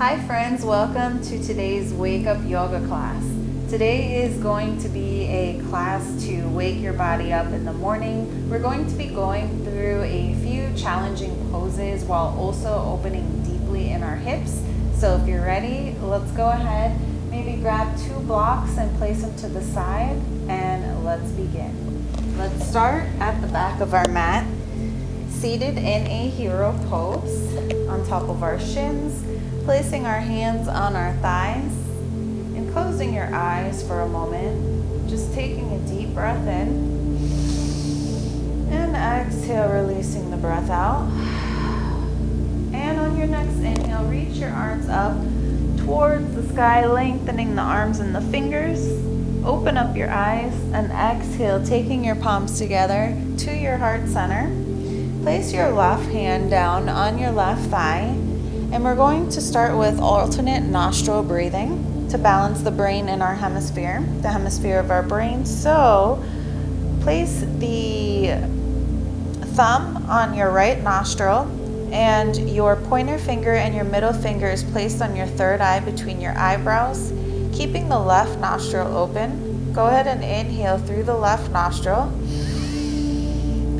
Hi friends, welcome to today's Wake Up Yoga class. Today is going to be a class to wake your body up in the morning. We're going to be going through a few challenging poses while also opening deeply in our hips. So if you're ready, let's go ahead. Maybe grab 2 blocks and place them to the side and let's begin. Let's start at the back of our mat, seated in a hero pose on top of our shins, placing our hands on our thighs and closing your eyes for a moment, just taking a deep breath in and exhale, releasing the breath out. And on your next inhale, reach your arms up towards the sky, lengthening the arms and the fingers. Open up your eyes and exhale, taking your palms together to your heart center. Place your left hand down on your left thigh. And we're going to start with alternate nostril breathing to balance the brain in our hemisphere, the hemisphere of our brain. So place the thumb on your right nostril and your pointer finger and your middle finger is placed on your third eye between your eyebrows, keeping the left nostril open. Go ahead and inhale through the left nostril.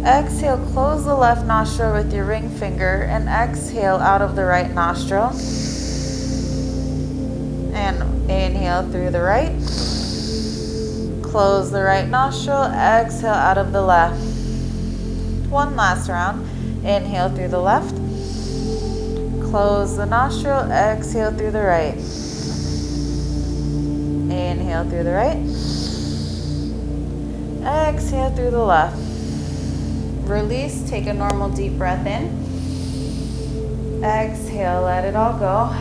Exhale, close the left nostril with your ring finger and exhale out of the right nostril. And inhale through the right. Close the right nostril, exhale out of the left. One last round. Inhale through the left. Close the nostril, exhale through the right. Inhale through the right. Exhale through the left. Release, take a normal deep breath in. Exhale, let it all go.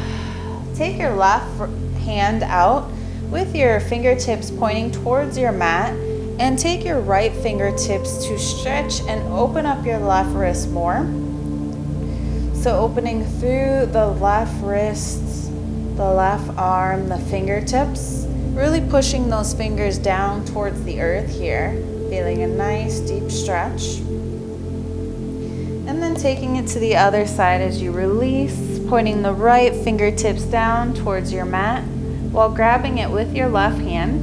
Take your left hand out with your fingertips pointing towards your mat and take your right fingertips to stretch and open up your left wrist more. So opening through the left wrist, the left arm, the fingertips, really pushing those fingers down towards the earth here, feeling a nice deep stretch. And then taking it to the other side as you release, pointing the right fingertips down towards your mat while grabbing it with your left hand.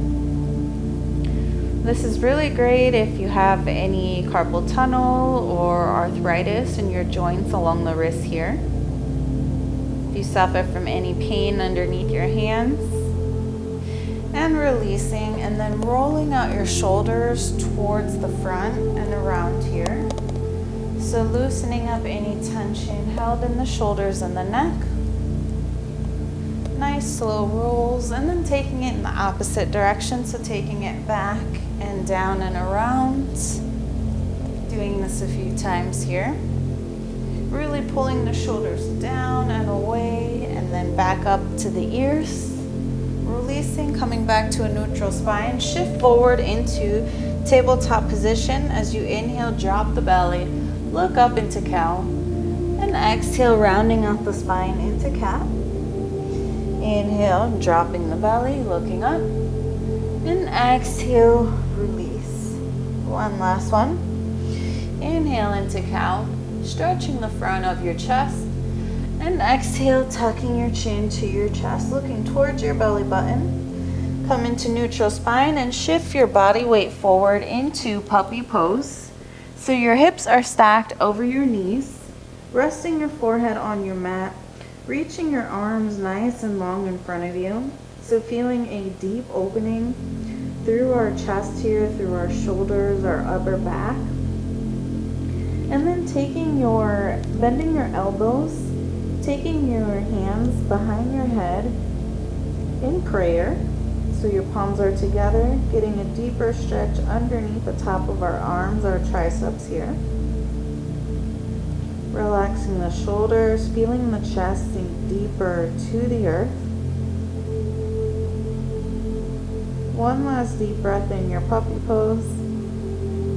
This is really great if you have any carpal tunnel or arthritis in your joints along the wrist here. If you suffer from any pain underneath your hands. And releasing and then rolling out your shoulders towards the front and around here. So loosening up any tension held in the shoulders and the neck. Nice slow rolls and then taking it in the opposite direction. So taking it back and down and around. Doing this a few times here. Really pulling the shoulders down and away and then back up to the ears. Releasing, coming back to a neutral spine. Shift forward into tabletop position. As you inhale, drop the belly. Look up into cow and exhale, rounding out the spine into cat. Inhale, dropping the belly, looking up, and exhale, release. One last one. Inhale into cow, stretching the front of your chest, and exhale, tucking your chin to your chest, looking towards your belly button. Come into neutral spine and shift your body weight forward into puppy pose. So your hips are stacked over your knees, resting your forehead on your mat, reaching your arms nice and long in front of you. So feeling a deep opening through our chest here, through our shoulders, our upper back. And then bending your elbows, taking your hands behind your head in prayer. So your palms are together, getting a deeper stretch underneath the top of our arms, our triceps here. Relaxing the shoulders, feeling the chest sink deeper to the earth. One last deep breath in your puppy pose.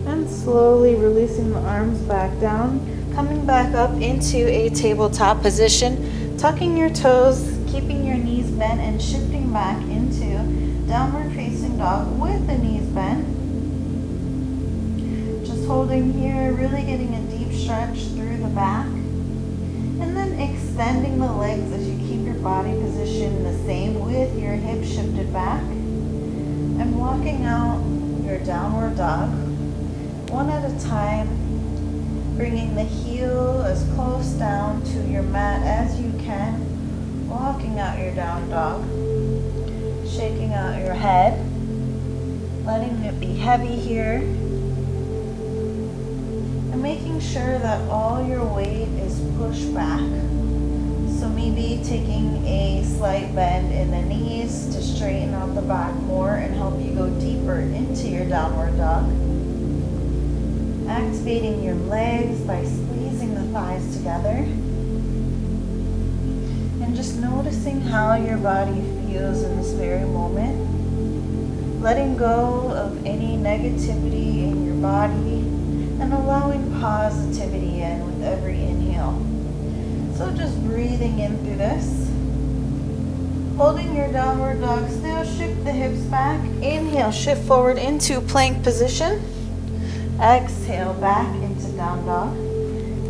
And slowly releasing the arms back down, coming back up into a tabletop position, tucking your toes, keeping your knees bent and shifting back into downward facing dog with the knees bent. Just holding here, really getting a deep stretch through the back. And then extending the legs as you keep your body positioned the same with your hips shifted back. And walking out your downward dog, one at a time, bringing the heel as close down to your mat as you can, walking out your down dog, shaking out your head, letting it be heavy here, and making sure that all your weight is pushed back. So maybe taking a slight bend in the knees to straighten out the back more and help you go deeper into your downward dog. Activating your legs by squeezing the thighs together. And just noticing how your body feels in this very moment. Letting go of any negativity in your body and allowing positivity in with every inhale. So just breathing in through this. Holding your downward dog still, shift the hips back. Inhale, shift forward into plank position. Exhale, back into down dog.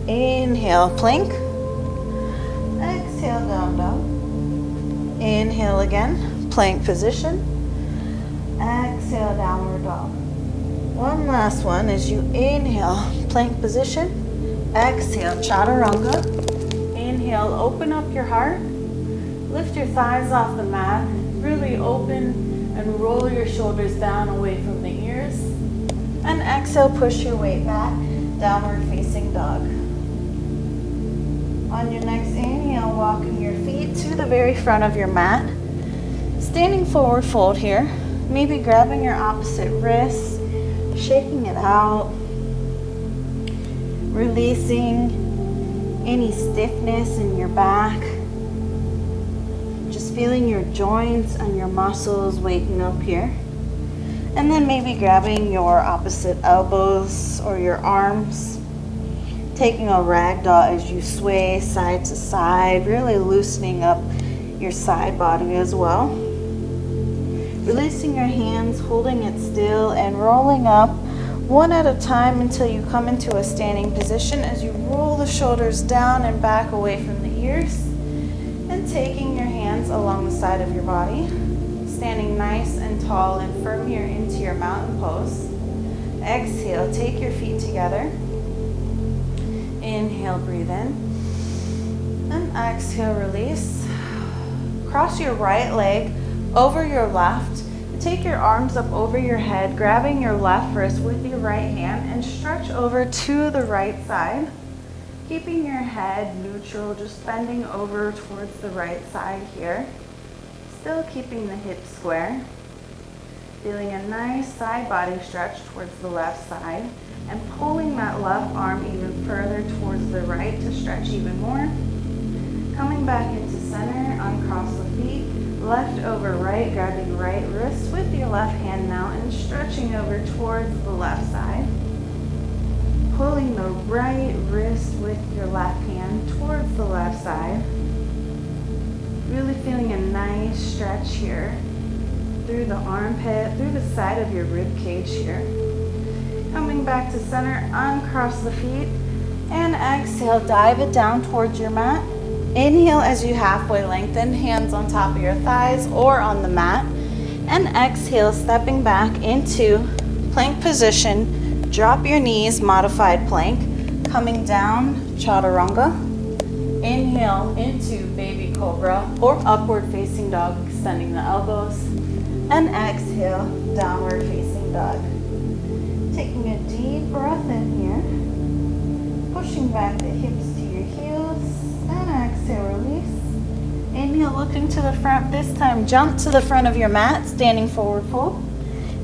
Inhale, plank. Exhale, down dog. Inhale again, plank position. Exhale, downward dog. One last one as you inhale, plank position. Exhale, chaturanga. Inhale, open up your heart. Lift your thighs off the mat. Really open and roll your shoulders down away from the ears. And exhale, push your weight back, downward facing dog. On your next inhale, walking your feet to the very front of your mat. Standing forward fold here. Maybe grabbing your opposite wrist, shaking it out. Releasing any stiffness in your back. Just feeling your joints and your muscles waking up here. And then maybe grabbing your opposite elbows or your arms. Taking a ragdoll as you sway side to side, really loosening up your side body as well. Releasing your hands, holding it still, and rolling up one at a time until you come into a standing position as you roll the shoulders down and back away from the ears. And taking your hands along the side of your body. Standing nice and tall and firm here into your mountain pose. Exhale, take your feet together. Inhale, breathe in. And exhale, release. Cross your right leg over your left. Take your arms up over your head, grabbing your left wrist with your right hand and stretch over to the right side. Keeping your head neutral, just bending over towards the right side here. Still keeping the hips square. Feeling a nice side body stretch towards the left side and pulling that left arm even further towards the right to stretch even more. Coming back into center, uncross the feet, left over right, grabbing right wrist with your left hand now and stretching over towards the left side. Pulling the right wrist with your left hand towards the left side. Really feeling a nice stretch here through the armpit, through the side of your rib cage here. Coming back to center, uncross the feet, and exhale, dive it down towards your mat. Inhale as you halfway lengthen, hands on top of your thighs or on the mat. And exhale, stepping back into plank position. Drop your knees, modified plank. Coming down, chaturanga. Inhale into baby cobra or upward facing dog, extending the elbows. And exhale, downward facing dog. Taking a deep breath in here. Pushing back the hips to your heels. And exhale, release. Inhale, looking to the front. This time, jump to the front of your mat, standing forward fold.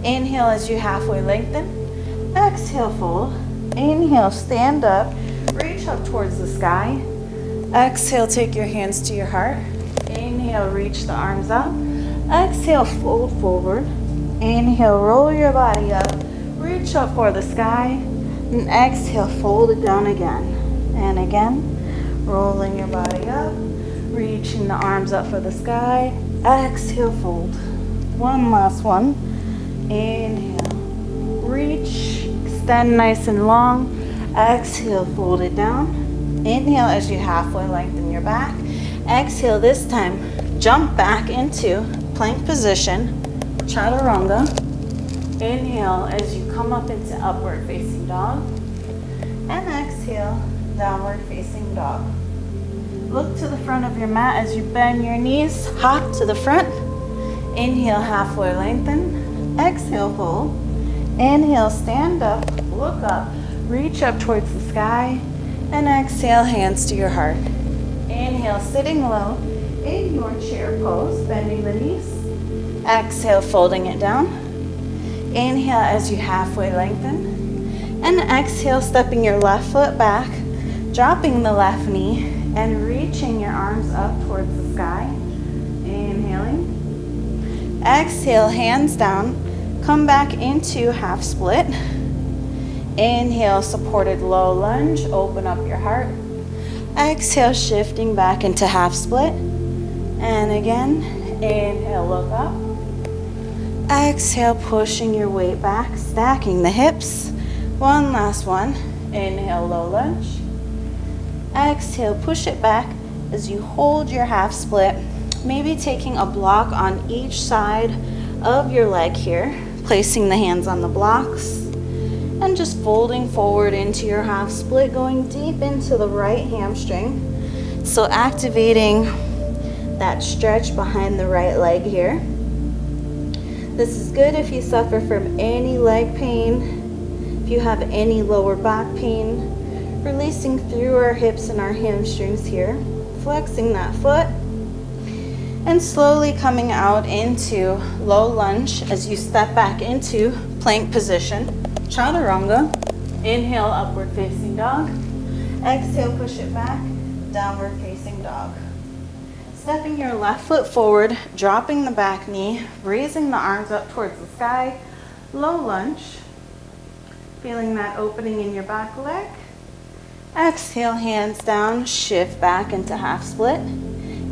Inhale as you halfway lengthen. Exhale, fold. Inhale, stand up. Reach up towards the sky. Exhale, take your hands to your heart. Inhale, reach the arms up. Exhale, fold forward. Inhale, roll your body up. Reach up for the sky. And exhale, fold it down again. And again, rolling your body up. Reaching the arms up for the sky. Exhale, fold. One last one. Inhale, reach, extend nice and long. Exhale, fold it down. Inhale as you halfway lengthen your back. Exhale this time, jump back into plank position, chaturanga. Inhale as you come up into upward facing dog. And exhale, downward facing dog. Look to the front of your mat as you bend your knees, hop to the front. Inhale, halfway lengthen. Exhale, fold. Inhale, stand up, look up, reach up towards the sky. And exhale, hands to your heart. Inhale, sitting low in your chair pose, bending the knees. Exhale, folding it down. Inhale as you halfway lengthen. And exhale, stepping your left foot back, dropping the left knee, and reaching your arms up towards the sky. Inhaling. Exhale, hands down. Come back into half split. Inhale, supported low lunge. Open up your heart. Exhale, shifting back into half split. And again, inhale, look up. Exhale, pushing your weight back, stacking the hips. One last one. Inhale, low lunge. Exhale, push it back as you hold your half split, maybe taking a block on each side of your leg here, placing the hands on the blocks, and just folding forward into your half split, going deep into the right hamstring. So activating that stretch behind the right leg here. This is good if you suffer from any leg pain, if you have any lower back pain. Releasing through our hips and our hamstrings here, flexing that foot, and slowly coming out into low lunge as you step back into plank position, chaturanga. Inhale, upward facing dog. Exhale, push it back, downward facing dog. Stepping your left foot forward, dropping the back knee, raising the arms up towards the sky, low lunge. Feeling that opening in your back leg. Exhale, hands down, shift back into half split.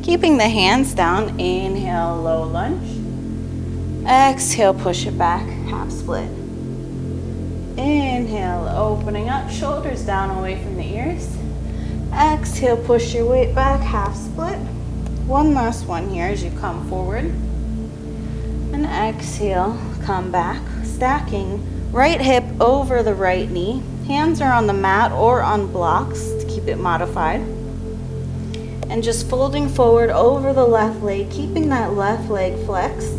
Keeping the hands down, inhale, low lunge. Exhale, push it back, half split. Inhale, opening up, shoulders down away from the ears. Exhale, push your weight back, half split. One last one here as you come forward. And exhale, come back, stacking right hip over the right knee. Hands are on the mat or on blocks to keep it modified. And just folding forward over the left leg, keeping that left leg flexed.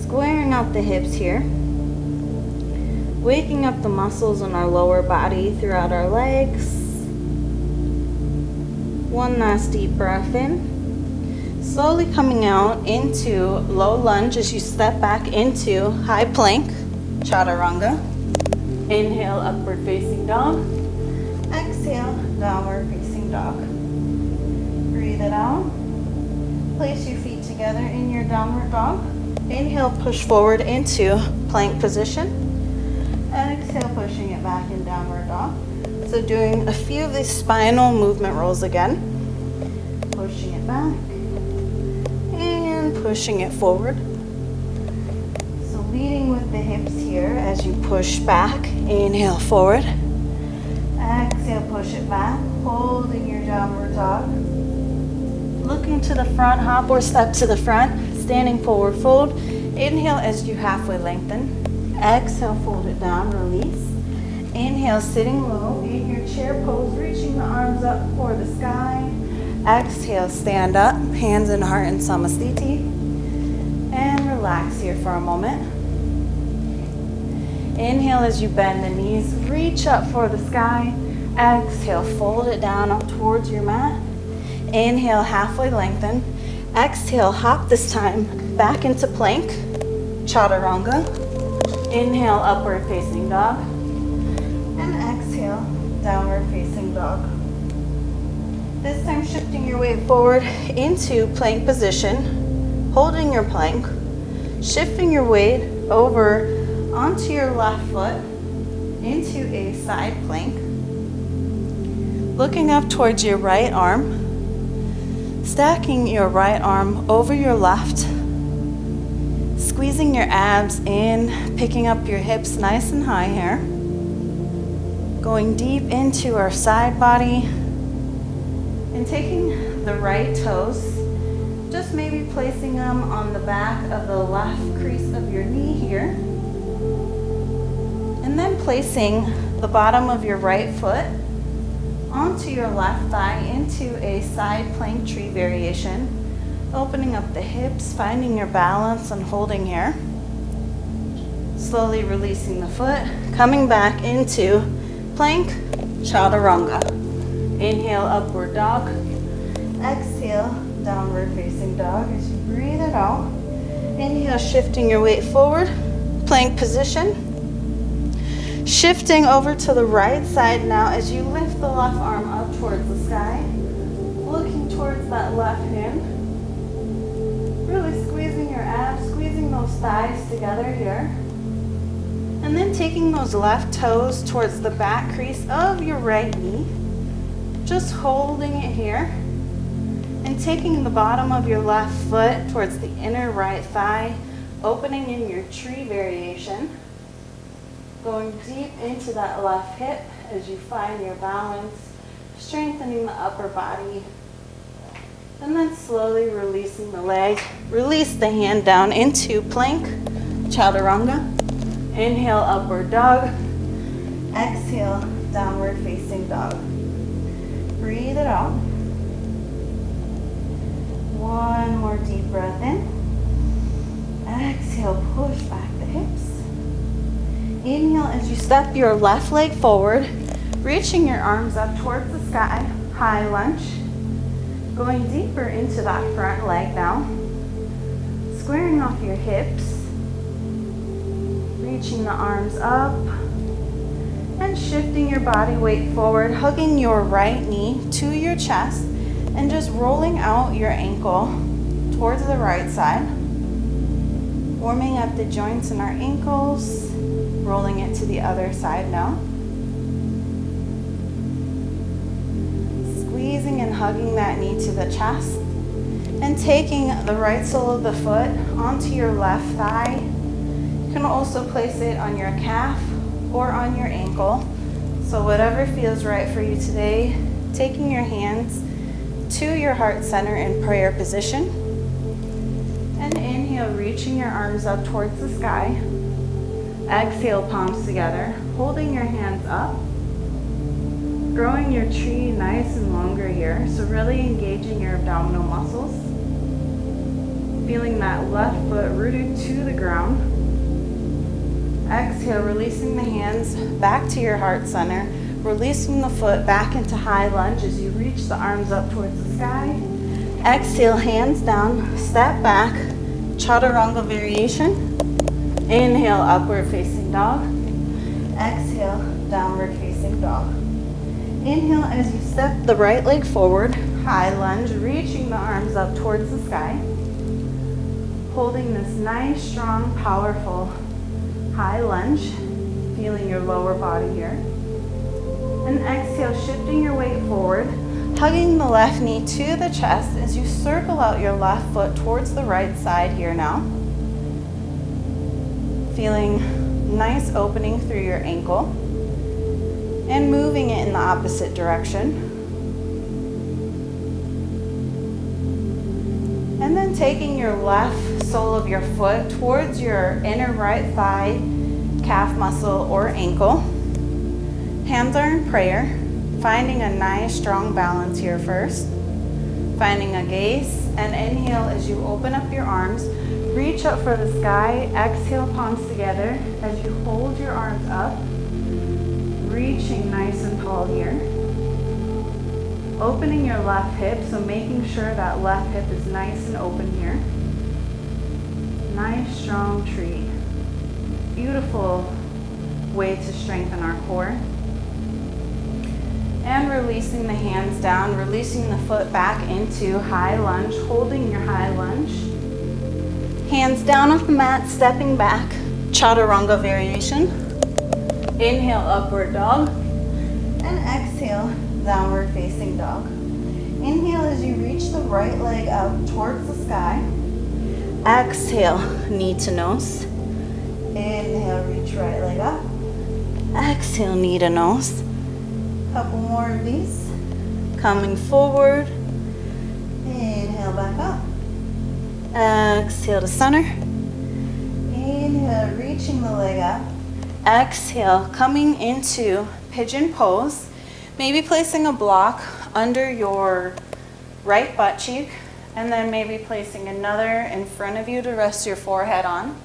Squaring out the hips here. Waking up the muscles in our lower body throughout our legs. One last deep breath in. Slowly coming out into low lunge as you step back into high plank, chaturanga. Inhale, upward facing dog. Exhale, downward facing dog. Breathe it out. Place your feet together in your downward dog. Inhale, push forward into plank position. Exhale, pushing it back in downward dog. So doing a few of these spinal movement rolls again. Pushing it back and pushing it forward. Leading with the hips here as you push back. Inhale, forward. Exhale, push it back. Holding your downward dog. Looking to the front, hop or step to the front. Standing forward, fold. Inhale as you halfway lengthen. Exhale, fold it down, release. Inhale, sitting low in your chair pose, reaching the arms up for the sky. Exhale, stand up, hands and heart in Samasthiti. And relax here for a moment. Inhale as you bend the knees, reach up for the sky. Exhale, fold it down up towards your mat. Inhale, halfway lengthen. Exhale, hop this time back into plank, chaturanga. Inhale, upward facing dog. And exhale, downward facing dog. This time shifting your weight forward into plank position, holding your plank, shifting your weight over onto your left foot into a side plank. Looking up towards your right arm, stacking your right arm over your left, squeezing your abs in, picking up your hips nice and high here. Going deep into our side body, And taking the right toes, just maybe placing them on the back of the left crease of your knee here. And then placing the bottom of your right foot onto your left thigh into a side plank tree variation. Opening up the hips, finding your balance and holding here. Slowly releasing the foot, coming back into plank chaturanga. Inhale, upward dog. Exhale, downward facing dog as you breathe it out. Inhale, shifting your weight forward, plank position. Shifting over to the right side now as you lift the left arm up towards the sky. Looking towards that left hand. Really squeezing your abs, squeezing those thighs together here. And then taking those left toes towards the back crease of your right knee. Just holding it here. And taking the bottom of your left foot towards the inner right thigh, opening in your tree variation. Going deep into that left hip as you find your balance, strengthening the upper body. And then slowly releasing the leg. Release the hand down into plank chaturanga. Inhale, upward dog. Exhale, downward facing dog. Breathe it out. One more deep breath in. Exhale, push back the hips. Inhale as you step your left leg forward, reaching your arms up towards the sky, high lunge. Going deeper into that front leg now. Squaring off your hips. Reaching the arms up. And shifting your body weight forward, hugging your right knee to your chest. And just rolling out your ankle towards the right side. Warming up the joints in our ankles. Rolling it to the other side now. Squeezing and hugging that knee to the chest. And taking the right sole of the foot onto your left thigh. You can also place it on your calf or on your ankle. So whatever feels right for you today, taking your hands to your heart center in prayer position. And inhale, reaching your arms up towards the sky. Exhale, palms together, holding your hands up. Growing your tree nice and longer here, so really engaging your abdominal muscles. Feeling that left foot rooted to the ground. Exhale, releasing the hands back to your heart center. Releasing the foot back into high lunge as you reach the arms up towards the sky. Exhale, hands down, step back, chaturanga variation. Inhale, upward facing dog. Exhale, downward facing dog. Inhale as you step the right leg forward, high lunge, reaching the arms up towards the sky. Holding this nice, strong, powerful high lunge, feeling your lower body here. And exhale, shifting your weight forward, hugging the left knee to the chest as you circle out your left foot towards the right side here now. Feeling nice opening through your ankle and moving it in the opposite direction. And then taking your left sole of your foot towards your inner right thigh, calf muscle or ankle. Hands are in prayer, finding a nice strong balance here first. Finding a gaze and inhale as you open up your arms. Reach up for the sky, exhale, palms together as you hold your arms up, reaching nice and tall here. Opening your left hip, so making sure that left hip is nice and open here. Nice, strong tree. Beautiful way to strengthen our core. And releasing the hands down, releasing the foot back into high lunge, holding your high lunge. Hands down off the mat, stepping back, chaturanga variation. Inhale, upward dog. And exhale, downward facing dog. Inhale as you reach the right leg up towards the sky. Exhale, knee to nose. Inhale, reach right leg up. Exhale, knee to nose. Couple more of these. Coming forward. Inhale back up. Exhale to center. Inhale, reaching the leg up. Exhale, coming into pigeon pose. Maybe placing a block under your right butt cheek, and then maybe placing another in front of you to rest your forehead on.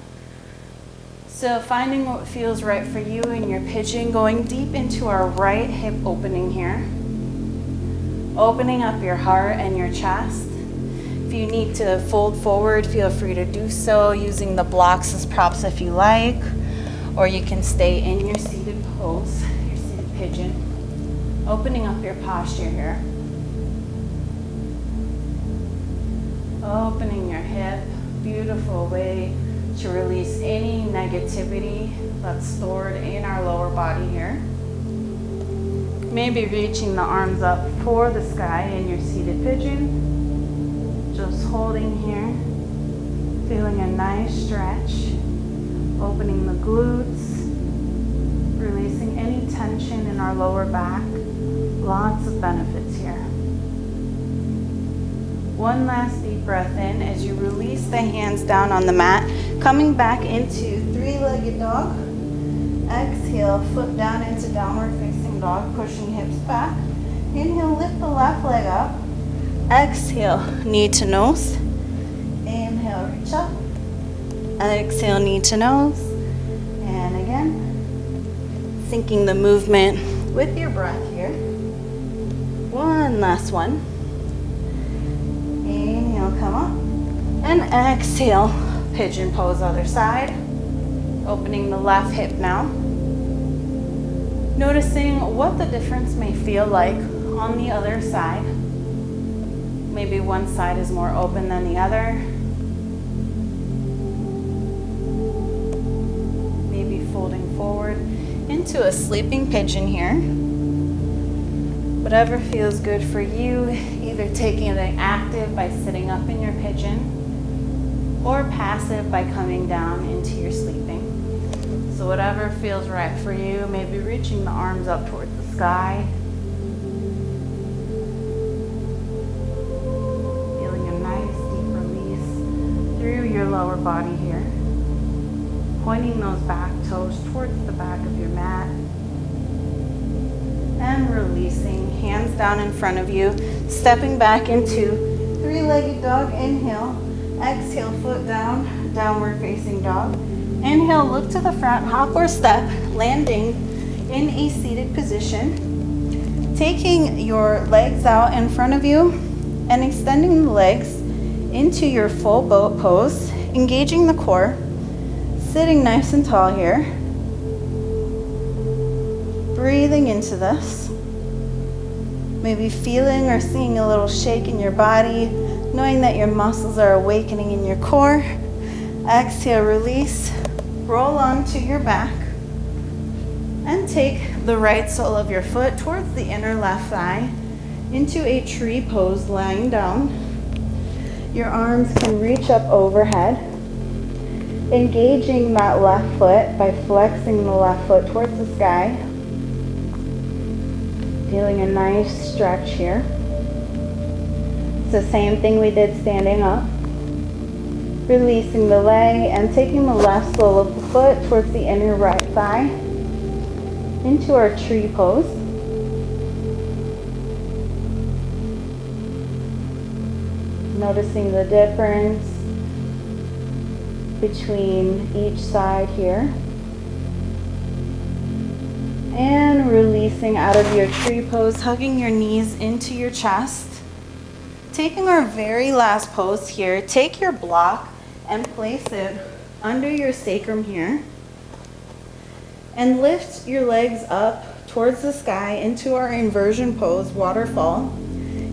So finding what feels right for you in your pigeon, going deep into our right hip opening here. Opening up your heart and your chest. If you need to fold forward, feel free to do so, using the blocks as props if you like, or you can stay in your seated pose, your seated pigeon. Opening up your posture here. Opening your hip, beautiful way to release any negativity that's stored in our lower body here. Maybe reaching the arms up for the sky in your seated pigeon. Just holding here, feeling a nice stretch. Opening the glutes, releasing any tension in our lower back. Lots of benefits here. One last deep breath in as you release the hands down on the mat, coming back into three-legged dog. Exhale, foot down into downward facing dog, pushing hips back. Inhale, lift the left leg up. Exhale, knee to nose. Inhale, reach up. Exhale, knee to nose. And again, syncing the movement with your breath here. One last one. Inhale, come up. And exhale, pigeon pose other side. Opening the left hip now. Noticing what the difference may feel like on the other side. Maybe one side is more open than the other. Maybe folding forward into a sleeping pigeon here. Whatever feels good for you, either taking it active by sitting up in your pigeon or passive by coming down into your sleeping. So whatever feels right for you, maybe reaching the arms up towards the sky. Feeling a nice deep release through your lower body here. Pointing those back toes towards the back of your mat. And releasing, hands down in front of you, stepping back into three-legged dog. Inhale, exhale, foot down, downward facing dog. Inhale, look to the front, hop or step, landing in a seated position. Taking your legs out in front of you and extending the legs into your full boat pose, engaging the core, sitting nice and tall here. Breathing into this. Maybe feeling or seeing a little shake in your body, knowing that your muscles are awakening in your core. Exhale, release. Roll onto your back and take the right sole of your foot towards the inner left thigh into a tree pose, lying down. Your arms can reach up overhead, engaging that left foot by flexing the left foot towards the sky. Feeling a nice stretch here. It's the same thing we did standing up. Releasing the leg and taking the left sole of the foot towards the inner right thigh into our tree pose. Noticing the difference between each side here. And releasing out of your tree pose, hugging your knees into your chest. Taking our very last pose here, take your block and place it under your sacrum here. And lift your legs up towards the sky into our inversion pose, waterfall.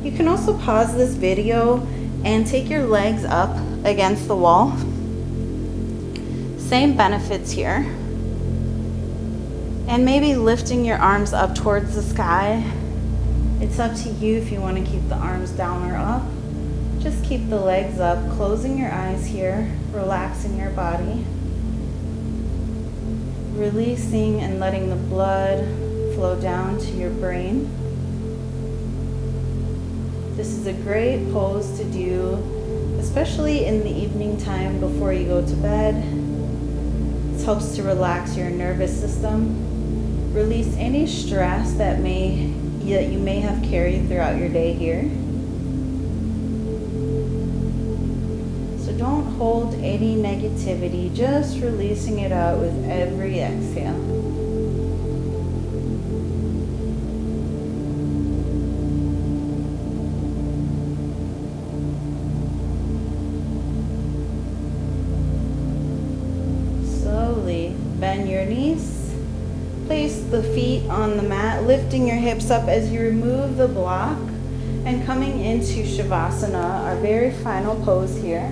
You can also pause this video and take your legs up against the wall. Same benefits here. And maybe lifting your arms up towards the sky. It's up to you if you want to keep the arms down or up. Just keep the legs up, closing your eyes here, relaxing your body. Releasing and letting the blood flow down to your brain. This is a great pose to do, especially in the evening time before you go to bed. This helps to relax your nervous system, release any stress that you may have carried throughout your day here. So don't hold any negativity, just releasing it out with every exhale. Slowly bend your knees. Place the feet on the mat, lifting your hips up as you remove the block and coming into Shavasana, our very final pose here.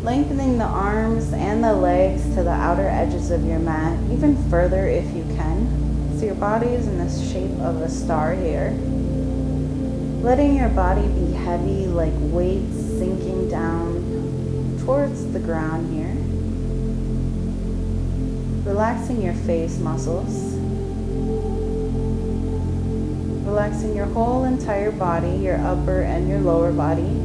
Lengthening the arms and the legs to the outer edges of your mat, even further if you can. So your body is in the shape of a star here. Letting your body be heavy like weights sinking down towards the ground here. Relaxing your face muscles. Relaxing your whole entire body, your upper and your lower body.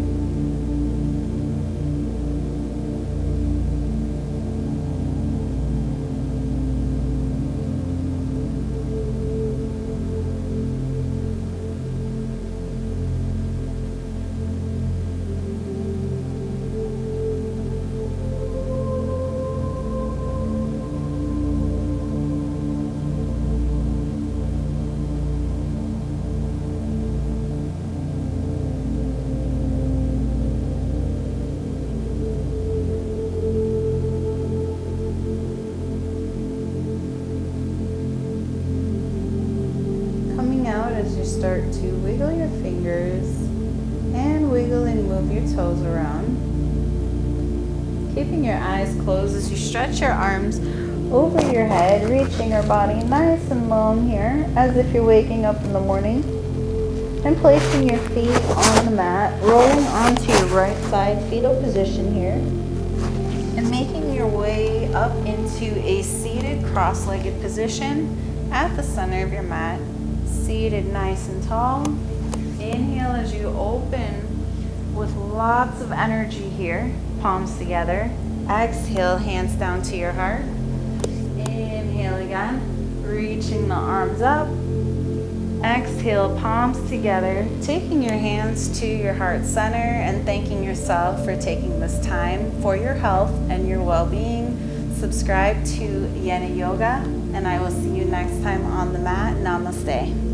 As you start to wiggle your fingers and wiggle and move your toes around. Keeping your eyes closed as you stretch your arms over your head, reaching your body nice and long here as if you're waking up in the morning. And placing your feet on the mat, rolling onto your right side fetal position here. And making your way up into a seated cross-legged position at the center of your mat. Seated nice and tall. Inhale as you open with lots of energy here. Palms together. Exhale, hands down to your heart. Inhale again, reaching the arms up. Exhale, palms together. Taking your hands to your heart center and thanking yourself for taking this time for your health and your well-being. Subscribe to Yena Yoga, and I will see you next time on the mat. Namaste.